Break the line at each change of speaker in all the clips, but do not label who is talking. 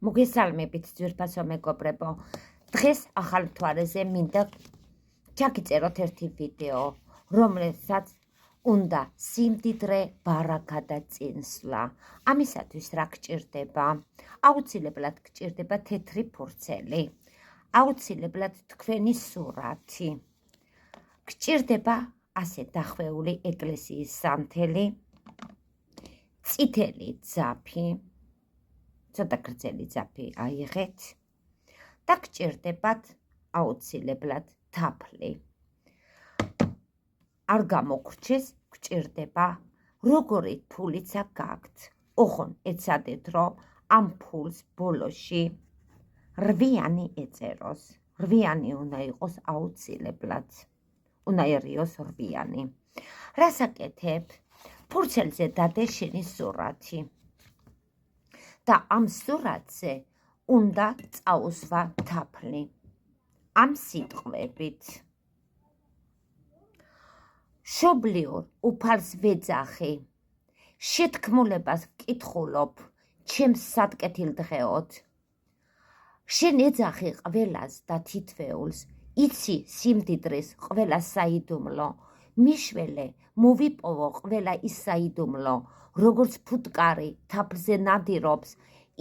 მოგესალმებით ძვირფასო მეგობრებო. დღეს ახალ მთვარეზე მინდა ჩაგიწეროთ ერთი ვიდეო, რომელსაც უნდა სიმდიდრე, ბარაკა და წინსვლა. ამისათვის რა გჭირდება? აუცილებლად გჭირდება თეთრი ფურცელი, აუცილებლად თქვენი სურათი. გჭირდება ასე დახვეული ეკლესიის სამთელი, წითელი ძაფი, ცოტა გრძელი ძაფი აიღეთ და გჭირდებათ აუცილებლად თაფლი. არ გამოგრჩეს, გჭირდება როგორი ფულიცა გაქვთ. ოღონ ეცადეთ, რომ ამ ფულს ბოლოში რვიანი ეწეროს. რვიანი უნდა იყოს აუცილებლად. უნდა ერიოს რვიანი. რას აკეთებ? ფურცელზე დადე შენი სურათი. და ამ სურათზე უნდა წაუსვა თაფლი. ამ სიტყვებით. მშობლიურ უფალს ვეძახი, შეთქმულებას ვკითხულობ, ჩემს სატკეთილ-დღეოდ. შენ ეძახი ყველას და თითოეულს, იცი სიმდიდრის ყველა საიდუმლო, მიშველე მოვიპოვო ყველა ის საიდუმლო, როგორც ფუტკარი თაფლზე ნადირობს,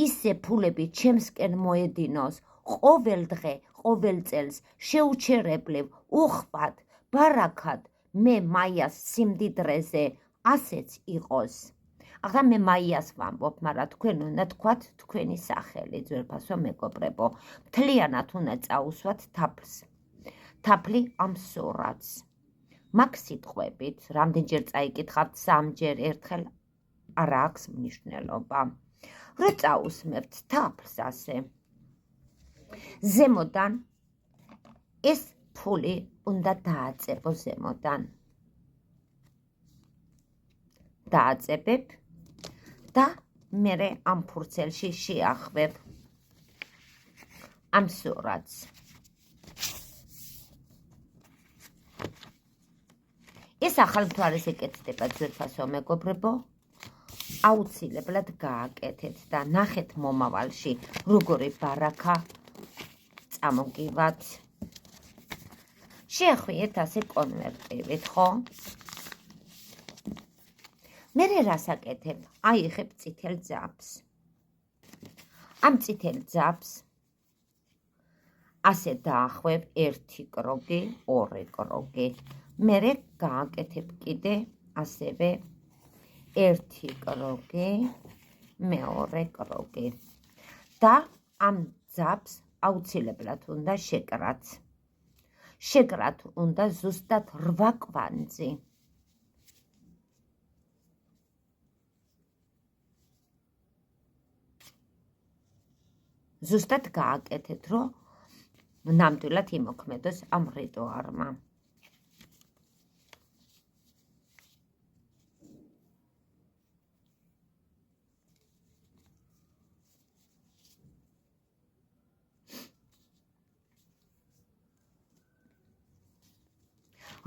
ისე ფულები ჩემსკენ მოედინოს, ყოველ დღე, ყოველ წელს, შეუჩერებლივ, უხვად, ბარაქად, მე მაიას სიმდიდრეზე, ასეც იყოს. ახლა მე მაიას ვამბობ, მაგრამ თქვენ უნდა თქვათ თქვენი სახელი, ძვირფასო მეგობრებო. მთლიანად უნდა წაუსვათ თაფლს. თაფლი ამ სურათს. მაგ სიტყვებით, რამდენჯერ წაიკითხავთ, სამჯერ, ერთხელ არ აქვს მნიშვნელობა. რო წაусმებთ თაფლს ასე. ზემოდან ეს ფული უნდა დააწებო ზემოდან. დააწებებ და მერე ამ ფურცელში შეახვევ ამ სურათს. ეს ახალ მთვარეს ეკეთდება ძვირფასო მეგობრებო. აუცილებლად გააკეთეთ და ნახეთ მომავალში როგორი ბარაკა წამოგივათ. შეახვიეთ ასე კონვერტივით, ხო? მერე რას აკეთებ? აიღებ წითელ ძაფს. ამ წითელ ძაფს ასე დაახვევ ერთი კროგი, ორი კროგი. მერე გააკეთებ კიდე ასევე ერთი კროგი, მეორე კროგი. და ამ ძაფს აუცილებლად უნდა შეკრათ. შეკრათ უნდა ზუსტად 8 კვანძი. ზუსტად გააკეთეთ, რომ ნამდვილად იმოქმედოს ამ რიტუალმა.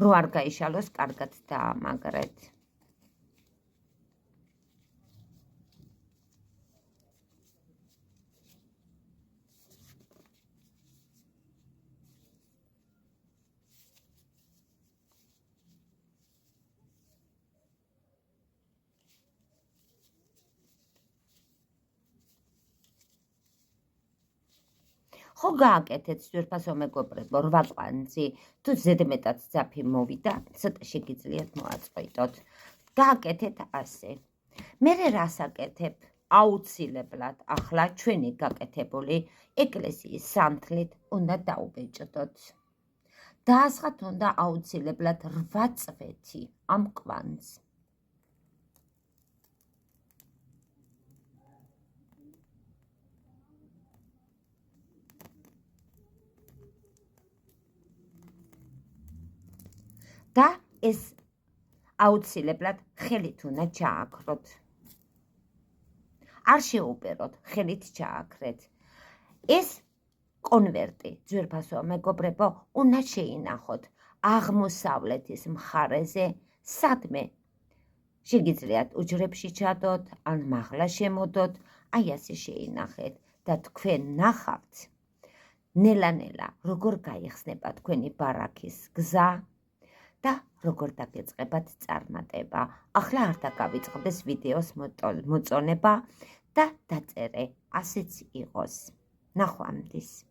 რო არ გაიშალოს, კარგად დაამაგრეთ. ხო გააკეთეთ ძვირფასო მეგობრებო 8 კვანძი. თუ ზედმეტად ძაფი მოვიდა, ცოტა შეგიძლიათ მოაწყვიტოთ. გააკეთეთ ასე. მერე რას აკეთებ? აუცილებლად ახლა ჩვენი გაკეთებული ეკლესიის სამთლით უნდა დაუბეჭდოთ. დაასხათ უნდა აუცილებლად 8 წვეთი ამ კვანძს. და ეს აუცილებლად ხელით უნდა ჩააქროთ. არ შეუპეროთ, ხელით ჩააქრეთ. ეს კონვერტი, ძვირფასო მეგობრებო, უნდა შეინახოთ აღმოსავლეთის მხარეზე, სადმე შეგიძლიათ უჯრებში ჩადოთ, ან მაღლა შემოდოთ, აი ასე შეინახეთ. და თქვენ ნახავთ ნელა-ნელა როგორ გაიხსნება თქვენი ბარაქის გზა და როგორ დაგეწყებათ წარმატება. ახლა არ დაგავიწყდეს ვიდეოს მოწონება და დაწერე, ასეც იყოს. ნახვამდის.